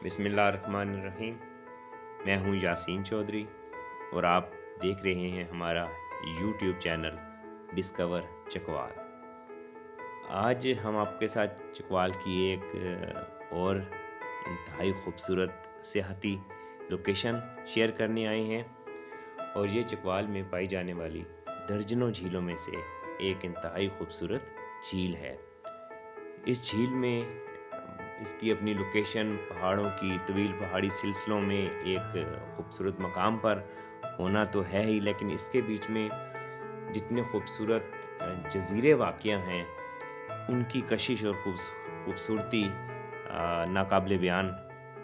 बिस्मिल्लाहिर्रहमानिर्रहीम। मैं हूं यासीन चौधरी और आप देख रहे हैं हमारा यूट्यूब चैनल डिस्कवर चकवाल। आज हम आपके साथ चकवाल की एक और इंतहाई खूबसूरत सियाहती लोकेशन शेयर करने आए हैं और ये चकवाल में पाई जाने वाली दर्जनों झीलों में से एक इंतहाई खूबसूरत झील है। इस झील में इसकी अपनी लोकेशन पहाड़ों की तवील पहाड़ी सिलसिलों में एक खूबसूरत मकाम पर होना तो है ही, लेकिन इसके बीच में जितने खूबसूरत जज़ीरे वाक़या हैं उनकी कशिश और खूबसूरती नाकाबिले बयान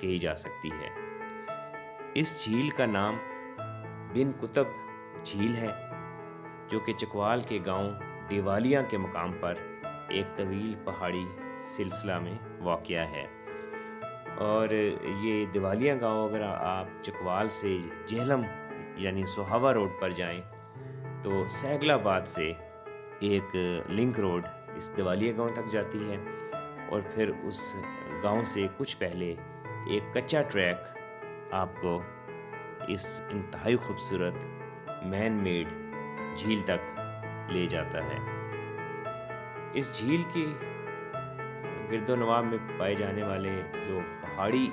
कही जा सकती है। इस झील का नाम बिन कुतब झील है, जो कि चकवाल के गांव देवालिया के मकाम पर एक तवील पहाड़ी सिलसिला में वाक़या है। और ये देवालिया गांव अगर आप चकवाल से जेहलम यानी सोहावा रोड पर जाएं तो सैगलाबाद से एक लिंक रोड इस देवालिया गांव तक जाती है और फिर उस गांव से कुछ पहले एक कच्चा ट्रैक आपको इस इंतहाई खूबसूरत मैन मेड झील तक ले जाता है। इस झील की गिरदोनवाब में पाए जाने वाले जो पहाड़ी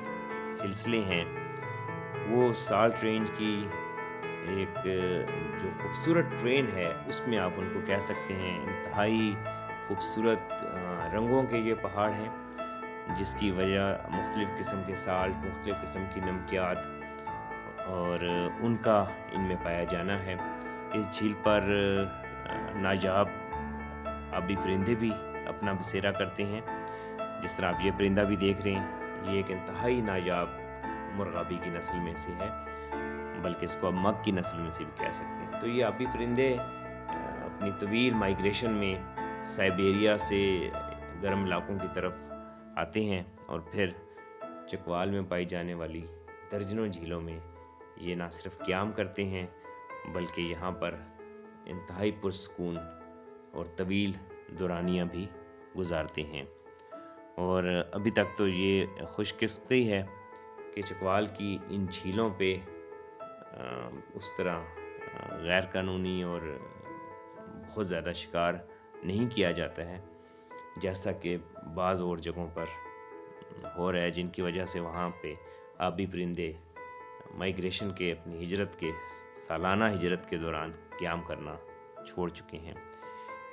सिलसिले हैं वो साल्ट रेंज की एक जो खूबसूरत ट्रेन है उसमें आप उनको कह सकते हैं। इंतहाई खूबसूरत रंगों के ये पहाड़ हैं जिसकी वजह मुख्तलिफ़ किस्म के साल्ट, मुख्तलिफ़ किस्म की नमकियात और उनका इनमें पाया जाना है। इस झील पर नायाब आबी परिंदे भी अपना बसेरा करते हैं। जिस तरह आप ये परिंदा भी देख रहे हैं, ये एक इंतहाई नायाब मुर्गाबी की नस्ल में से है, बल्कि इसको अब मग की नस्ल में से भी कह सकते हैं। तो ये आबी परिंदे अपनी तवील माइग्रेशन में साइबेरिया से गर्म इलाकों की तरफ आते हैं और फिर चकवाल में पाई जाने वाली दर्जनों झीलों में ये ना सिर्फ क़याम करते हैं बल्कि यहाँ पर इंतहाई पुरसकून और तवील दौरानियाँ भी गुजारते हैं। और अभी तक तो ये खुशकिस्मती है कि चकवाल की इन झीलों पे उस तरह गैर कानूनी और बहुत ज़्यादा शिकार नहीं किया जाता है जैसा कि बाज़ और जगहों पर हो रहा है, जिनकी वजह से वहाँ पे आबी परिंदे माइग्रेशन के अपनी हिजरत के सालाना हिजरत के दौरान क़याम करना छोड़ चुके हैं।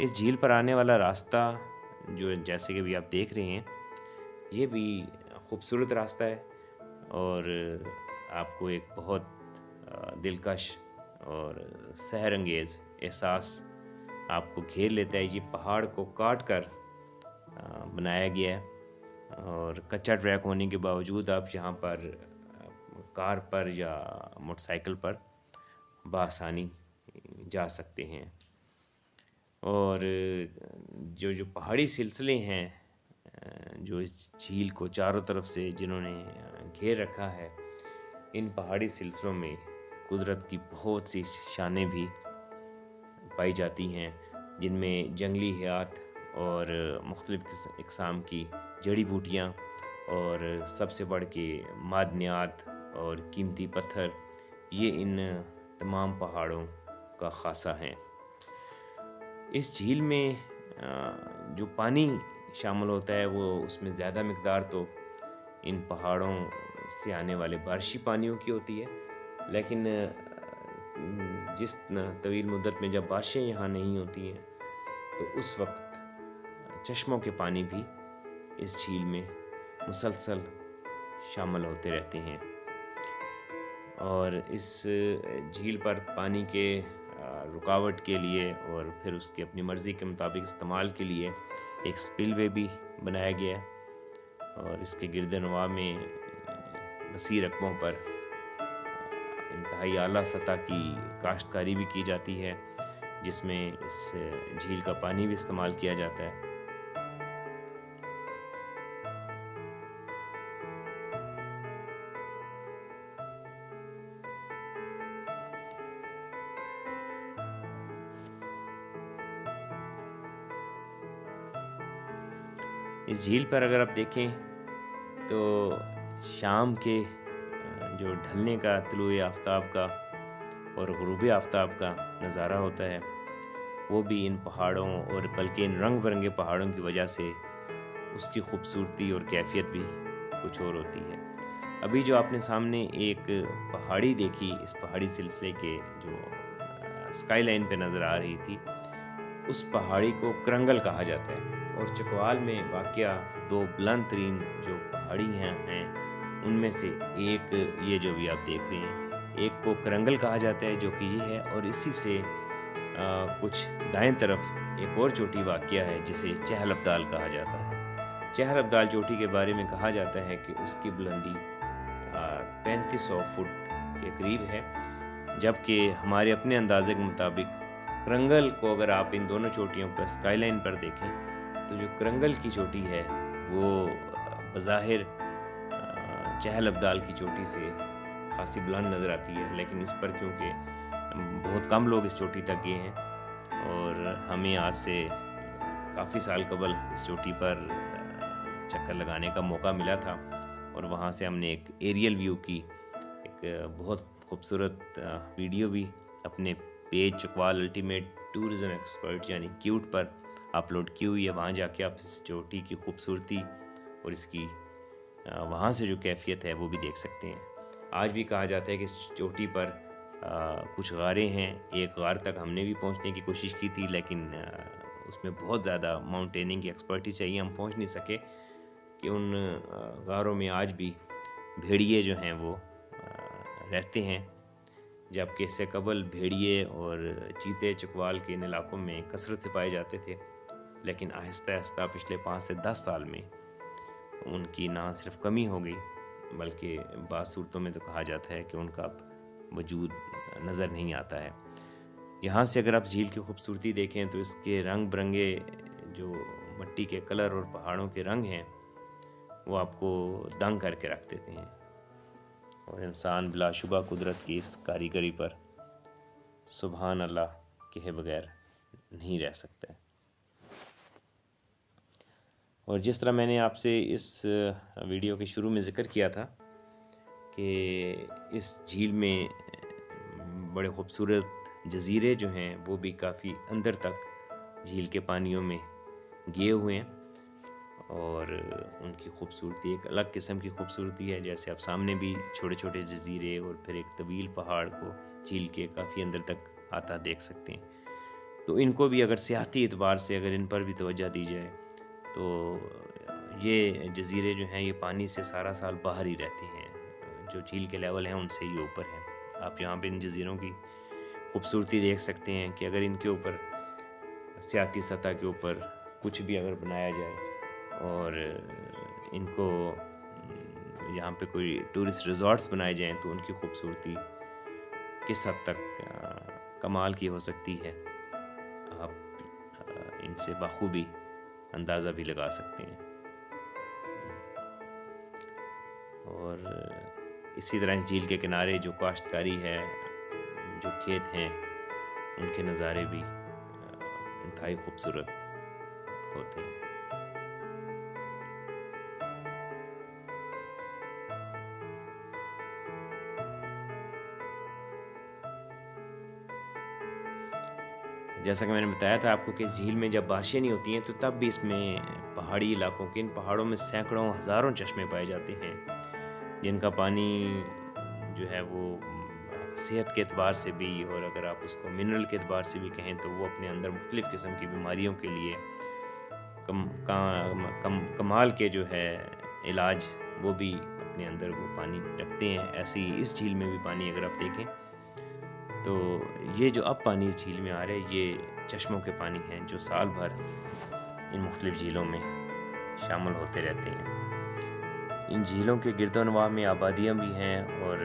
इस झील पर आने वाला रास्ता जो जैसे कि भी आप देख रहे हैं ये भी खूबसूरत रास्ता है और आपको एक बहुत दिलकश और सहरंगेज़ एहसास आपको घेर लेता है। ये पहाड़ को काट कर बनाया गया है और कच्चा ट्रैक होने के बावजूद आप यहाँ पर कार पर या मोटरसाइकिल पर बआसानी जा सकते हैं। और जो पहाड़ी सिलसिले हैं जो इस झील को चारों तरफ से जिन्होंने घेर रखा है, इन पहाड़ी सिलसिलों में कुदरत की बहुत सी शानें भी पाई जाती हैं, जिनमें जंगली हयात और मुख्तलिफ़ इक़साम की जड़ी बूटियाँ और सबसे बढ़ के मादनियात और कीमती पत्थर ये इन तमाम पहाड़ों का ख़ासा हैं। इस झील में जो पानी शामिल होता है वो उसमें ज़्यादा मिक़दार तो इन पहाड़ों से आने वाले बारिशी पानियों की होती है, लेकिन जिस तवील मुद्दत में जब बारिशें यहाँ नहीं होती हैं तो उस वक्त चश्मों के पानी भी इस झील में मुसलसल शामिल होते रहते हैं। और इस झील पर पानी के रुकावट के लिए और फिर उसके अपनी मर्ज़ी के मुताबिक इस्तेमाल के लिए एक स्पिलवे भी बनाया गया है और इसके गिरदनवा में वसी रकबों पर इंतहाई आला सतह की काश्तकारी भी की जाती है, जिसमें इस झील का पानी भी इस्तेमाल किया जाता है। इस झील पर अगर आप देखें तो शाम के जो ढलने का, तुलुए आफ़ताब का और ग़ुरूब आफ़ताब का नज़ारा होता है, वो भी इन पहाड़ों और बल्कि इन रंग-बिरंगे पहाड़ों की वजह से उसकी खूबसूरती और कैफ़ियत भी कुछ और होती है। अभी जो आपने सामने एक पहाड़ी देखी, इस पहाड़ी सिलसिले के जो स्काई लाइन पे नज़र आ रही थी, उस पहाड़ी को करंगल कहा जाता है और चकवाल में वाक़या 2 बुलंद तरीन जो पहाड़ियाँ हैं, उनमें से एक ये जो भी आप देख रहे हैं, एक को करंगल कहा जाता है जो कि ये है, और इसी से कुछ दाएँ तरफ एक और चोटी वाक़या है जिसे चहल अब्दाल कहा जाता है। चहल अब्दाल चोटी के बारे में कहा जाता है कि उसकी बुलंदी 3500 फुट के करीब है, जबकि हमारे अपने अंदाज़े के मुताबिक करंगल को अगर आप इन दोनों चोटियों पर स्काई लाइन पर देखें, तो जो करंगल की चोटी है वो बज़ाहिर चहल अब्दाल की चोटी से खासी बुलंद नज़र आती है, लेकिन इस पर क्योंकि बहुत कम लोग इस चोटी तक गए हैं और हमें आज से काफ़ी साल कबल इस चोटी पर चक्कर लगाने का मौका मिला था और वहाँ से हमने एक एरियल व्यू की एक बहुत खूबसूरत वीडियो भी अपने page Chakwal ultimate tourism expert यानी क्यूट पर अपलोड की हुई है। वहाँ जाके आप इस चोटी की खूबसूरती और इसकी वहाँ से जो कैफियत है वो भी देख सकते हैं। आज भी कहा जाता है कि इस चोटी पर कुछ गारें हैं। एक गार तक हमने भी पहुँचने की कोशिश की थी, लेकिन उसमें बहुत ज़्यादा माउंटेनिंग की एक्सपर्टीज चाहिए, हम पहुँच नहीं सके कि उन गारों में आज भी भेड़िए जो हैं वो रहते हैं, जबकि इससे कबल भेड़िए और चीते चकवाल के इन इलाकों में कसरत से पाए जाते थे, लेकिन आहिस्ता आहिस्ता पिछले 5 से 10 साल में उनकी ना सिर्फ कमी हो गई, बल्कि बाज़ सूरतों में तो कहा जाता है कि उनका वजूद नज़र नहीं आता है। यहाँ से अगर आप झील की खूबसूरती देखें तो इसके रंग बिरंगे जो मिट्टी के कलर और पहाड़ों के रंग हैं वो आपको दंग करके रख देते हैं, और इंसान बिलाशुबा कुदरत की इस कारीगरी पर सुभान अल्लाह कहे बगैर नहीं रह सकता है। और जिस तरह मैंने आपसे इस वीडियो के शुरू में ज़िक्र किया था कि इस झील में बड़े ख़ूबसूरत जज़ीरे जो हैं वो भी काफ़ी अंदर तक झील के पानियों में गए हुए हैं और उनकी खूबसूरती एक अलग किस्म की खूबसूरती है। जैसे आप सामने भी छोटे छोटे जज़ीरे और फिर एक तवील पहाड़ को झील के काफ़ी अंदर तक आता देख सकते हैं। तो इनको भी अगर सियाहती एतबार से अगर इन पर भी तवज्जो दी जाए तो ये जज़ीरे जो हैं ये पानी से सारा साल बाहर ही रहते हैं, जो झील के लेवल हैं उनसे ही ऊपर हैं। आप यहाँ पे इन जज़ीरों की खूबसूरती देख सकते हैं कि अगर इनके ऊपर सियाहती सतह के ऊपर कुछ भी अगर बनाया जाए और इनको यहाँ पे कोई टूरिस्ट रिज़ॉर्ट्स बनाए जाएं तो उनकी खूबसूरती किस हद तक कमाल की हो सकती है, आप इनसे बखूबी अंदाज़ा भी लगा सकते हैं। और इसी तरह झील के किनारे जो काश्तकारी है, जो खेत हैं, उनके नज़ारे भी इंतहाई खूबसूरत होते हैं। जैसा कि मैंने बताया था आपको कि इस झील में जब बारिशें नहीं होती हैं तो तब भी इसमें पहाड़ी इलाकों के इन पहाड़ों में सैकड़ों हज़ारों चश्मे पाए जाते हैं, जिनका पानी जो है वो सेहत के एतबार से भी और अगर आप उसको मिनरल के एतबार से भी कहें तो वो अपने अंदर मुख्तलिफ़ किस्म की बीमारियों के लिए कमाल के जो है इलाज वो भी अपने अंदर वो पानी रखते हैं। ऐसे ही इस झील में भी पानी अगर आप देखें तो ये जो अब पानी इस झील में आ रहा है ये चश्मों के पानी हैं जो साल भर इन मुख्तलिफ़ झीलों में शामिल होते रहते हैं। इन झीलों के गिरदोनवाह में आबादियाँ भी हैं और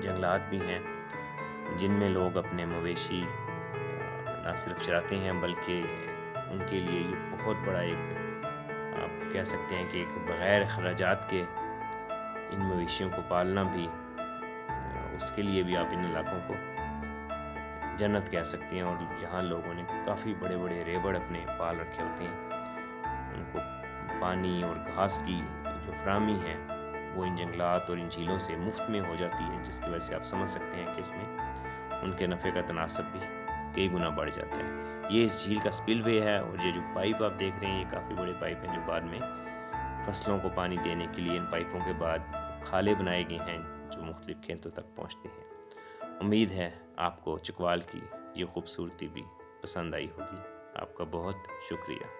जंगलात भी हैं, जिनमें लोग अपने मवेशी ना सिर्फ चराते हैं बल्कि उनके लिए ये बहुत बड़ा एक आप कह सकते हैं कि एक बग़ैर खर्चात के इन मवेशियों को पालना भी, उसके लिए भी आप इन इलाकों को जन्नत कह सकते हैं। और जहाँ लोगों ने काफ़ी बड़े बड़े रेबड़ अपने पाल रखे होते हैं, उनको पानी और घास की जो फराहमी है वो इन जंगलात और इन झीलों से मुफ्त में हो जाती है, जिसकी वजह से आप समझ सकते हैं कि इसमें उनके नफ़े का तनासब भी कई गुना बढ़ जाता है। ये इस झील का स्पिलवे है, और ये जो पाइप आप देख रहे हैं, ये काफ़ी बड़े पाइप हैं जो बाद में फसलों को पानी देने के लिए इन पाइपों के बाद खाले बनाए गए हैं जो मुख्तलिफ खेतों तक पहुँचते हैं। उम्मीद है आपको चकवाल की ये खूबसूरती भी पसंद आई होगी। आपका बहुत शुक्रिया।